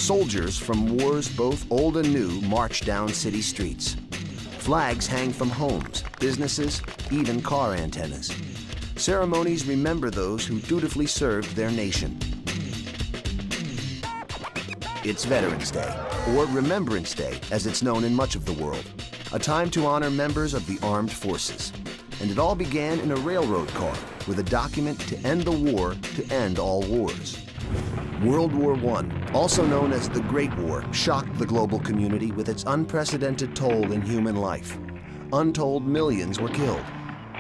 Soldiers from wars both old and new march down city streets. Flags hang from homes, businesses, even car antennas. Ceremonies remember those who dutifully served their nation. It's Veterans Day, or Remembrance Day, as it's known in much of the world, a time to honor members of the armed forces. And it all began in a railroad car with a document to end the war to end all wars. World War I, also known as the Great War, shocked the global community with its unprecedented toll in human life. Untold millions were killed.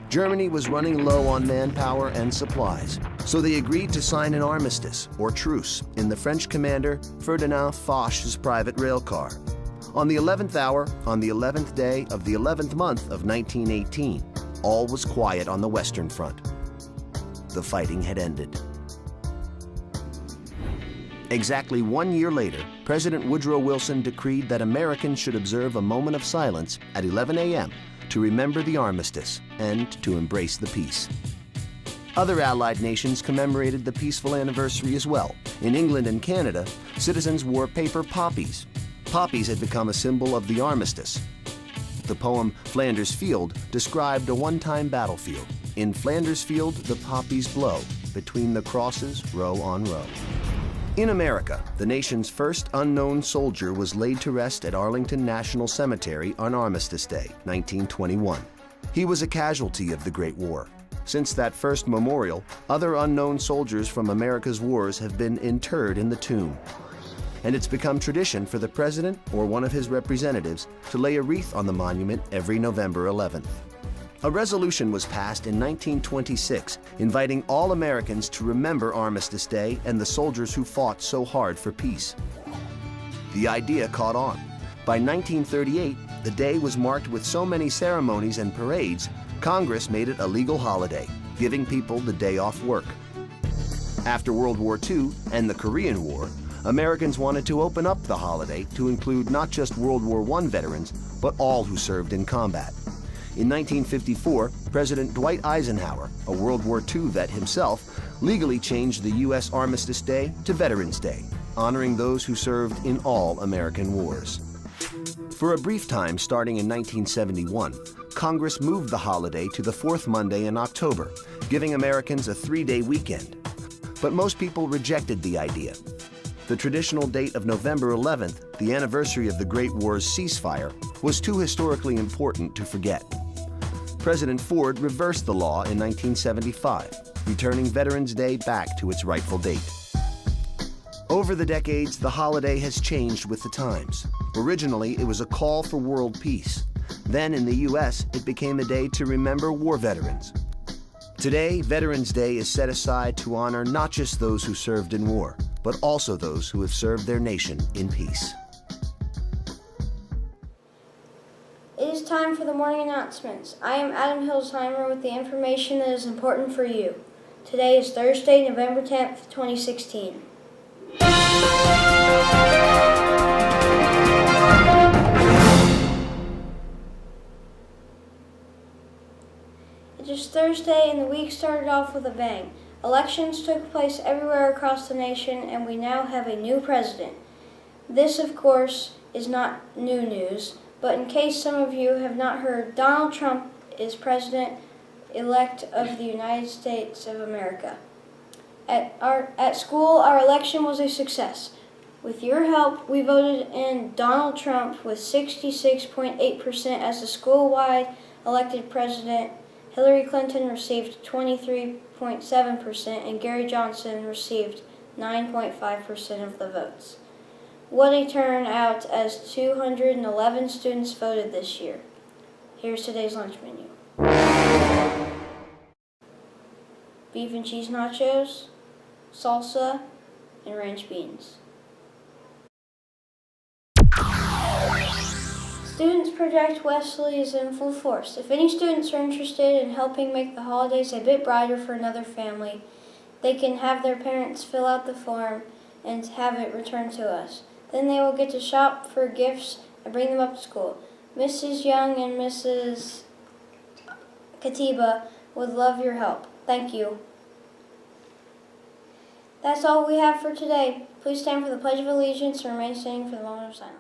Germany was running low on manpower and supplies, so they agreed to sign an armistice, or truce, in the French commander Ferdinand Foch's private rail car. On the 11th hour, on the 11th day of the 11th month of 1918, all was quiet on the Western Front. The fighting had ended. Exactly 1 year later, President Woodrow Wilson decreed that Americans should observe a moment of silence at 11 a.m. to remember the armistice and to embrace the peace. Other Allied nations commemorated the peaceful anniversary as well. In England and Canada, citizens wore paper poppies. Poppies had become a symbol of the armistice. The poem Flanders Field described a one-time battlefield. In Flanders Field, the poppies blow, between the crosses, row on row. In America, the nation's first unknown soldier was laid to rest at Arlington National Cemetery on Armistice Day, 1921. He was a casualty of the Great War. Since that first memorial, other unknown soldiers from America's wars have been interred in the tomb. And it's become tradition for the president or one of his representatives to lay a wreath on the monument every November 11th. A resolution was passed in 1926 inviting all Americans to remember Armistice Day and the soldiers who fought so hard for peace. The idea caught on. By 1938, the day was marked with so many ceremonies and parades, Congress made it a legal holiday, giving people the day off work. After World War II and the Korean War, Americans wanted to open up the holiday to include not just World War I veterans, but all who served in combat. In 1954, President Dwight Eisenhower, a World War II vet himself, legally changed the U.S. Armistice Day to Veterans Day, honoring those who served in all American wars. For a brief time starting in 1971, Congress moved the holiday to the fourth Monday in October, giving Americans a three-day weekend. But most people rejected the idea. The traditional date of November 11th, the anniversary of the Great War's ceasefire, was too historically important to forget. President Ford reversed the law in 1975, returning Veterans Day back to its rightful date. Over the decades, the holiday has changed with the times. Originally, it was a call for world peace. Then in the U.S., it became a day to remember war veterans. Today, Veterans Day is set aside to honor not just those who served in war, but also those who have served their nation in peace. It is time for the morning announcements. I am Adam Hilsheimer with the information that is important for you. Today is Thursday, November 10th, 2016. It is Thursday and the week started off with a bang. Elections took place everywhere across the nation and we now have a new president. This, of course, is not new news, but in case some of you have not heard, Donald Trump is President-elect of the United States of America. At school, our election was a success. With your help, we voted in Donald Trump with 66.8% as the school-wide elected president. Hillary Clinton received 23.7% and Gary Johnson received 9.5% of the votes. What a turnout, as 211 students voted this year. Here's today's lunch menu. Beef and cheese nachos, salsa, and ranch beans. Students Project Wesley is in full force. If any students are interested in helping make the holidays a bit brighter for another family, they can have their parents fill out the form and have it returned to us. Then they will get to shop for gifts and bring them up to school. Mrs. Young and Mrs. Katiba would love your help. Thank you. That's all we have for today. Please stand for the Pledge of Allegiance and remain standing for the moment of silence.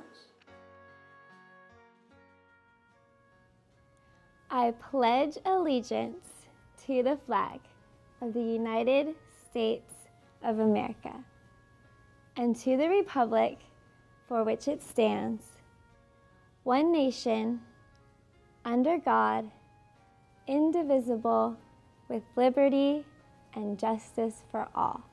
I pledge allegiance to the flag of the United States of America and to the republic for which it stands, one nation, under God, indivisible, with liberty and justice for all.